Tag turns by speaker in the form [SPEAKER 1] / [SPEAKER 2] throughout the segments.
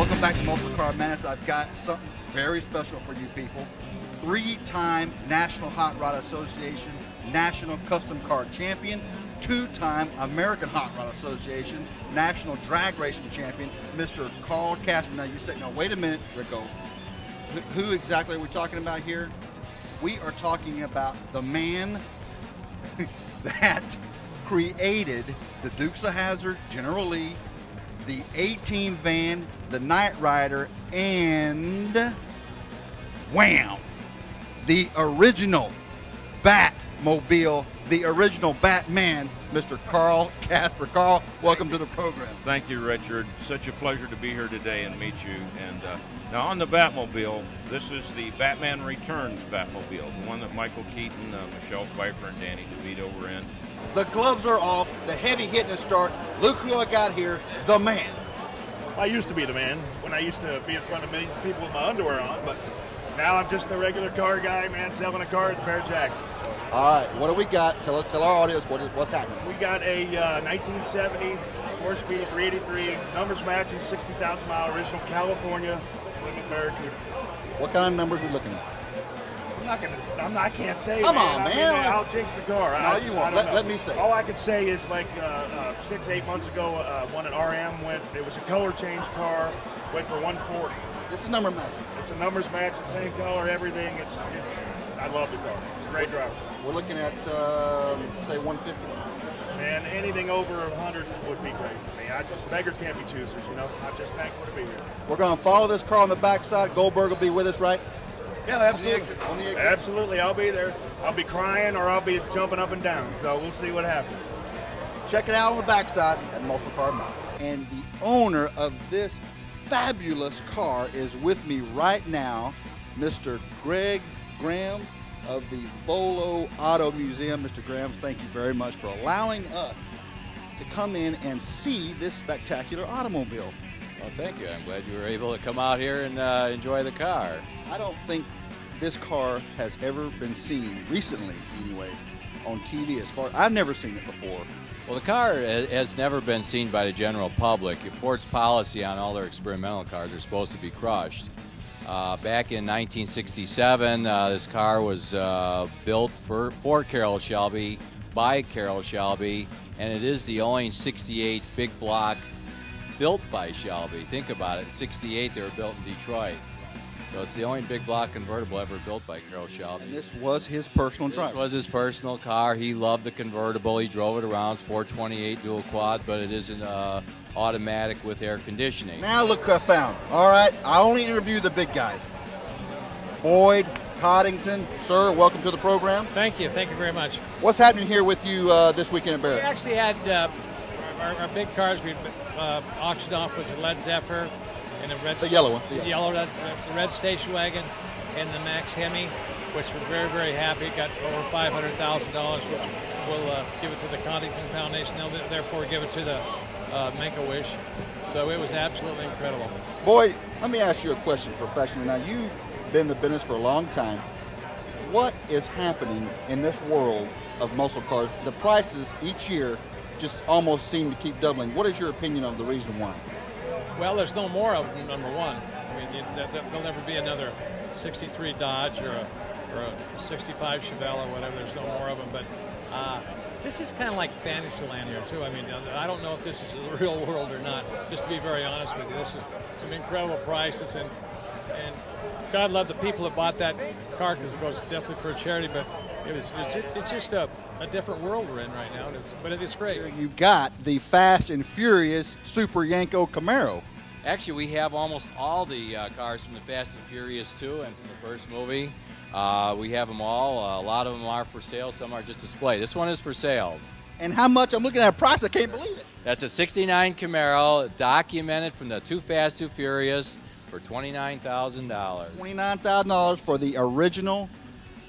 [SPEAKER 1] Welcome back to Muscle Car Madness. I've got something very special for you people. 3-time National Hot Rod Association National Custom Car Champion, 2-time American Hot Rod Association National Drag Racing Champion, Mr. Carl Casper. Now you say, no, wait a minute, Rico. Who exactly are we talking about here? We are talking about the man that created the Dukes of Hazzard, General Lee, the A-Team van, the Knight Rider, and wham! The original Batmobile, the original Batman, Mr. Carl Casper. Carl, welcome to the program.
[SPEAKER 2] Thank you, Richard. Such a pleasure to be here today and meet you. And now on the Batmobile, this is the Batman Returns Batmobile, the one that Michael Keaton, Michelle Pfeiffer, and Danny DeVito were in.
[SPEAKER 1] The gloves are off, the heavy hitting is start. Look who I got here, the man.
[SPEAKER 3] I used to be the man when I used to be in front of millions of people with my underwear on, but now I'm just a regular car guy, man, selling a car at the Bear Jackson. So.
[SPEAKER 1] All right, what do we got? Tell our audience what's happening.
[SPEAKER 3] We got a 1970 4-speed 383, numbers matching, 60,000 mile original California Plymouth Barracuda.
[SPEAKER 1] What kind of numbers are we looking at?
[SPEAKER 3] I can't say.
[SPEAKER 1] Come on, man.
[SPEAKER 3] I'll jinx the car.
[SPEAKER 1] No, you won't. Let me say.
[SPEAKER 3] All I can say is like 6-8 months ago, one at RM it was a color change car, went for 140.
[SPEAKER 1] This is number matching.
[SPEAKER 3] It's a numbers match, the same color, everything. I love the car. It's a great driver.
[SPEAKER 1] We're looking at say 150.
[SPEAKER 3] Man, anything over 100 would be great for me. Beggars can't be choosers, you know. I'm just thankful to be here.
[SPEAKER 1] We're going to follow this car on the backside. Goldberg will be with us, right?
[SPEAKER 3] Yeah, absolutely. On the exit. Absolutely, I'll be there. I'll be crying or I'll be jumping up and down. So we'll see what happens.
[SPEAKER 1] Check it out on the backside at Muscle Car Madness. And the owner of this fabulous car is with me right now, Mr. Greg Grahams of the Volo Auto Museum. Mr. Grahams, thank you very much for allowing us to come in and see this spectacular automobile.
[SPEAKER 4] Well, thank you. I'm glad you were able to come out here and enjoy the car.
[SPEAKER 1] I don't think this car has ever been seen, recently anyway, on TV as far. I've never seen it before.
[SPEAKER 4] Well, the car has never been seen by the general public. Ford's policy on all their experimental cars are supposed to be crushed. Back in 1967, this car was built for Carroll Shelby, by Carroll Shelby, and it is the only 68 big block built by Shelby. Think about it, 68 they were built in Detroit. So it's the only big block convertible ever built by Carroll Shelby.
[SPEAKER 1] And this was his personal drive.
[SPEAKER 4] This was his personal car. He loved the convertible. He drove it around. It's 428 dual quad, but it is an automatic with air conditioning.
[SPEAKER 1] Now look who I found. All right, I only interview the big guys. Boyd Coddington, sir, welcome to the program.
[SPEAKER 5] Thank you very much.
[SPEAKER 1] What's happening here with you this weekend at Barrett?
[SPEAKER 5] We actually had our big cars we auctioned off was a Led Zephyr and
[SPEAKER 1] the yellow one.
[SPEAKER 5] The red station wagon and the Max Hemi, which we're very, very happy. Got over $500,000, which we'll give it to the Coddington Foundation. They'll therefore give it to the Make-A-Wish. So it was absolutely incredible.
[SPEAKER 1] Boy, let me ask you a question professionally. Now, you've been in the business for a long time. What is happening in this world of muscle cars? The prices each year just almost seem to keep doubling. What is your opinion of the reason why?
[SPEAKER 5] Well, there's no more of them, number one. I mean, there'll never be another 63 Dodge or a 65 Chevelle or whatever. There's no more of them. But this is kind of like Fantasyland here, too. I mean, I don't know if this is the real world or not, just to be very honest with you. This is some incredible prices, and God love the people that bought that car because it goes definitely for a charity, but it's just a different world we're in right now, but it's great.
[SPEAKER 1] You've got the Fast and Furious Super Yanko Camaro.
[SPEAKER 4] Actually, we have almost all the cars from the Fast and Furious 2 and from the first movie. We have them all. A lot of them are for sale. Some are just display. This one is for sale.
[SPEAKER 1] And how much? I'm looking at a price. I can't believe it.
[SPEAKER 4] That's a '69 Camaro, documented from the Too Fast, Too Furious for $29,000.
[SPEAKER 1] $29,000 for the original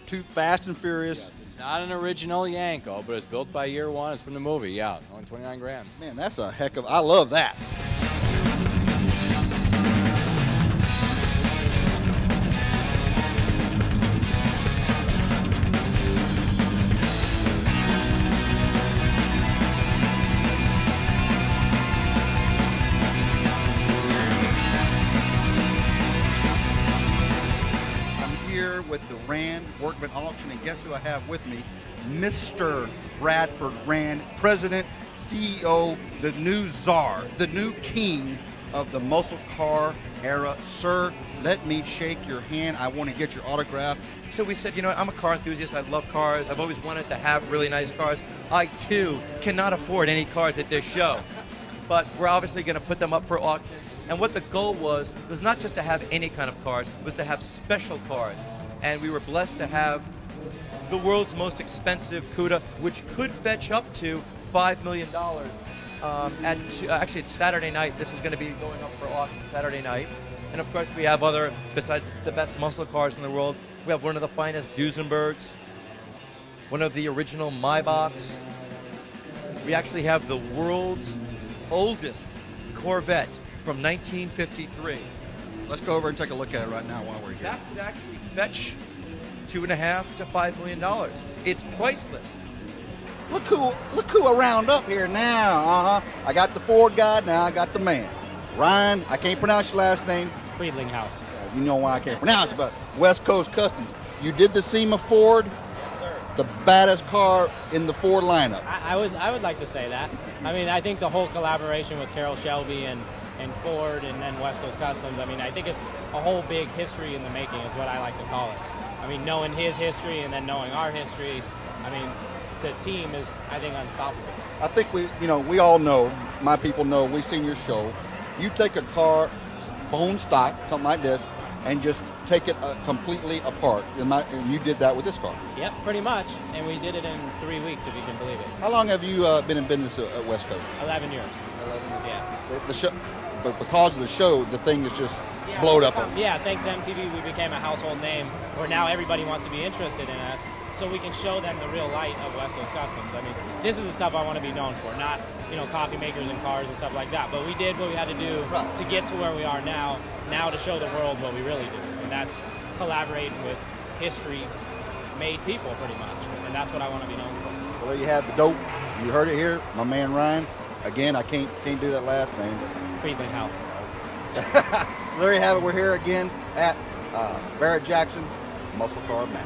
[SPEAKER 1] Too Fast and Furious.
[SPEAKER 4] Yes, it's not an original Yanko, but it's built by year one. It's from the movie. Yeah, only 29 grand.
[SPEAKER 1] Man, that's a heck of. I love that. Rand, Workman Auction, and guess who I have with me? Mr. Bradford Rand, President, CEO, the new czar, the new king of the muscle car era. Sir, let me shake your hand. I want to get your autograph.
[SPEAKER 6] So we said, you know what, I'm a car enthusiast. I love cars. I've always wanted to have really nice cars. I, too, cannot afford any cars at this show. But we're obviously going to put them up for auction. And what the goal was not just to have any kind of cars, was to have special cars. And we were blessed to have the world's most expensive CUDA, which could fetch up to $5 million. Actually, it's Saturday night. This is going to be going up for auction Saturday night. And of course, we have other, besides the best muscle cars in the world, we have one of the finest Duesenbergs, one of the original Maybachs. We actually have the world's oldest Corvette from 1953.
[SPEAKER 1] Let's go over and take a look at it right now while we're here.
[SPEAKER 6] That could actually fetch $2.5 to $5 million. It's priceless.
[SPEAKER 1] Look who around up here now. I got the Ford guy, now I got the man. Ryan, I can't pronounce your last name.
[SPEAKER 7] Friedlinghaus.
[SPEAKER 1] You know why I can't pronounce it, but West Coast Customs. You did the SEMA Ford?
[SPEAKER 7] Yes, sir.
[SPEAKER 1] The baddest car in the Ford lineup.
[SPEAKER 7] I would like to say that. I mean, I think the whole collaboration with Carroll Shelby and Ford and then West Coast Customs, I mean, I think it's a whole big history in the making is what I like to call it. I mean, knowing his history and then knowing our history, I mean, the team is, I think, unstoppable.
[SPEAKER 1] I think we all know, my people know, we've seen your show. You take a car, bone stock, something like this, and just take it completely apart. And you did that with this car.
[SPEAKER 7] Yep, pretty much. And we did it in 3 weeks, if you can believe it.
[SPEAKER 1] How long have you been in business at West Coast?
[SPEAKER 7] 11 years.
[SPEAKER 1] 11 years.
[SPEAKER 7] Yeah.
[SPEAKER 1] The show, but because of the show, the thing is just blowed up.
[SPEAKER 7] Yeah, thanks to MTV, we became a household name where now everybody wants to be interested in us, so we can show them the real light of West Coast Customs. I mean, this is the stuff I want to be known for, not, coffee makers and cars and stuff like that. But we did what we had to do to get to where we are now to show the world what we really do. And that's collaborating with history-made people, pretty much. And that's what I want to be known for.
[SPEAKER 1] Well, there you have the dope. You heard it here, my man Ryan. Again, I can't do that last name.
[SPEAKER 7] Friedlinghaus.
[SPEAKER 1] There you have it. We're here again at Barrett Jackson Muscle Car Match.